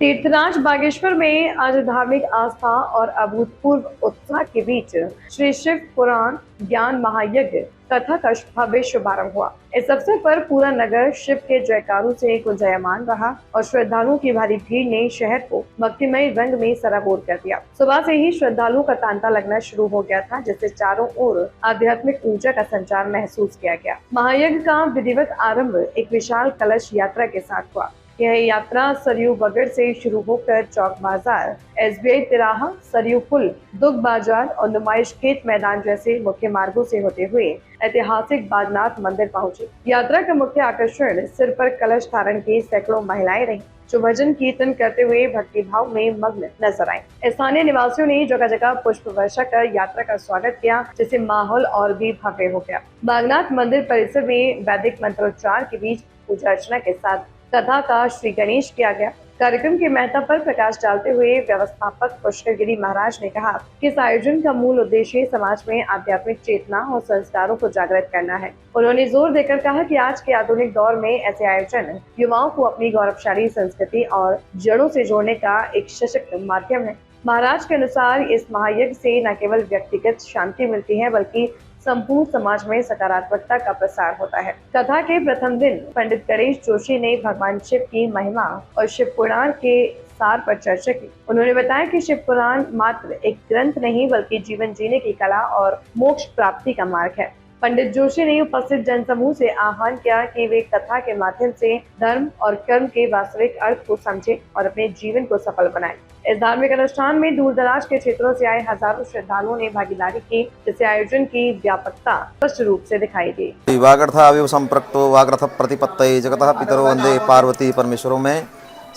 तीर्थराज बागेश्वर में आज धार्मिक आस्था और अभूतपूर्व उत्साह के बीच श्री शिव पुराण ज्ञान महायज्ञ कथा का भव्य शुभारंभ हुआ। इस अवसर पर पूरा नगर शिव के जयकारों से गुंजायमान रहा और श्रद्धालुओं की भारी भीड़ ने शहर को भक्तिमय रंग में सराबोर कर दिया। सुबह से ही श्रद्धालुओं का तांता लगना शुरू हो गया था, जिससे चारों ओर आध्यात्मिक ऊर्जा का संचार महसूस किया गया। महायज्ञ का विधिवत आरंभ एक विशाल कलश यात्रा के साथ हुआ। यह यात्रा सरयू बगड़ से शुरू होकर चौक बाजार, SBI तिराहा, सरयू पुल, दुग बाजार और नुमाइश खेत मैदान जैसे मुख्य मार्गों से होते हुए ऐतिहासिक बागनाथ मंदिर पहुंची। यात्रा का मुख्य आकर्षण सिर पर कलश धारण की सैकड़ों महिलाएं रहीं, जो भजन कीर्तन करते हुए भक्ति भाव में मग्न नजर आए। स्थानीय निवासियों ने जगह जगह पुष्प वर्षा कर यात्रा का स्वागत किया, जिससे माहौल और भी भव्य हो गया। बागनाथ मंदिर परिसर में वैदिक मंत्रोच्चार के बीच पूजा अर्चना के साथ कथा का श्री गणेश किया गया। कार्यक्रम के महत्व पर प्रकाश डालते हुए व्यवस्थापक पुष्कर गिरी महाराज ने कहा कि इस आयोजन का मूल उद्देश्य समाज में आध्यात्मिक चेतना और संस्कारों को जागृत करना है। उन्होंने जोर देकर कहा कि आज के आधुनिक दौर में ऐसे आयोजन युवाओं को अपनी गौरवशाली संस्कृति और जड़ों से जोड़ने का एक सशक्त माध्यम है। महाराज के अनुसार इस महायज्ञ से न केवल व्यक्तिगत शांति मिलती है, बल्कि संपूर्ण समाज में सकारात्मकता का प्रसार होता है। कथा के प्रथम दिन पंडित गणेश जोशी ने भगवान शिव की महिमा और शिव पुराण के सार पर चर्चा की। उन्होंने बताया कि शिव पुराण मात्र एक ग्रंथ नहीं, बल्कि जीवन जीने की कला और मोक्ष प्राप्ति का मार्ग है। पंडित जोशी ने उपस्थित जनसमूह से आह्वान किया कि वे कथा के माध्यम से धर्म और कर्म के वास्तविक अर्थ को समझें और अपने जीवन को सफल बनाएं। इस धार्मिक अनुष्ठान में दूर दराज के क्षेत्रों से आए हजारों श्रद्धालुओं ने भागीदारी की, जिससे आयोजन की व्यापकता स्पष्ट रूप से दिखाई दी। वागर्थावयव संप्रक्तो वागर्थ प्रतिपत्तये जगतः पितरो वंदे पार्वती परमेश्वरों में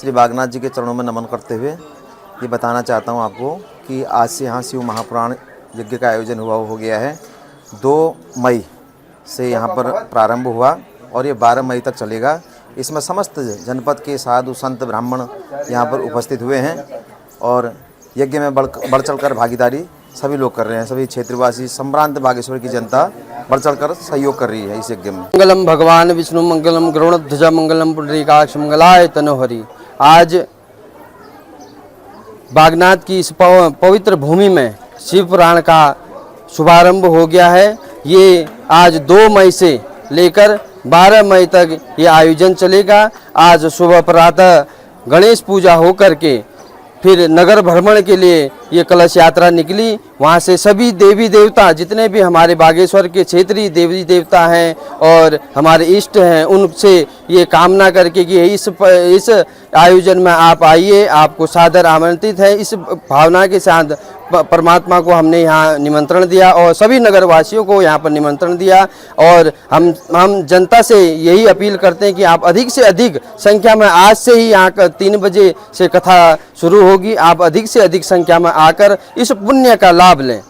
श्री बागनाथ जी के चरणों में नमन करते हुए ये बताना चाहता हूँ आपको कि आज से यहाँ शिव महापुराण यज्ञ का आयोजन हो गया है। 2 मई से यहाँ पर प्रारंभ हुआ और ये 12 मई तक चलेगा। इसमें समस्त जनपद के साधु संत ब्राह्मण यहाँ पर उपस्थित हुए हैं और यज्ञ में बढ़ चढ़कर भागीदारी सभी लोग कर रहे हैं। सभी क्षेत्रवासी संभ्रांत बागेश्वर की जनता बढ़ चढ़कर सहयोग कर रही है इस यज्ञ में। मंगलम भगवान विष्णु मंगलम गरुड़ध्वज मंगलम पुंडरीकाक्ष मंगलाय तनोहरि। आज बागनाथ की इस पवित्र भूमि में शिव पुराण का शुभारंभ हो गया है। ये आज 2 मई से लेकर 12 मई तक ये आयोजन चलेगा। आज सुबह प्रातः गणेश पूजा हो करके फिर नगर भ्रमण के लिए ये कलश यात्रा निकली। वहाँ से सभी देवी देवता, जितने भी हमारे बागेश्वर के क्षेत्रीय देवी देवता हैं और हमारे इष्ट हैं, उनसे ये कामना करके कि इस आयोजन में आप आइए, आपको सादर आमंत्रित है। इस भावना के साथ परमात्मा को हमने यहाँ निमंत्रण दिया और सभी नगरवासियों को यहाँ पर निमंत्रण दिया और हम जनता से यही अपील करते हैं कि आप अधिक से अधिक संख्या में, आज से ही यहाँ 3 बजे से कथा शुरू होगी, आप अधिक से अधिक संख्या में आकर इस पुण्य का लाभ लें।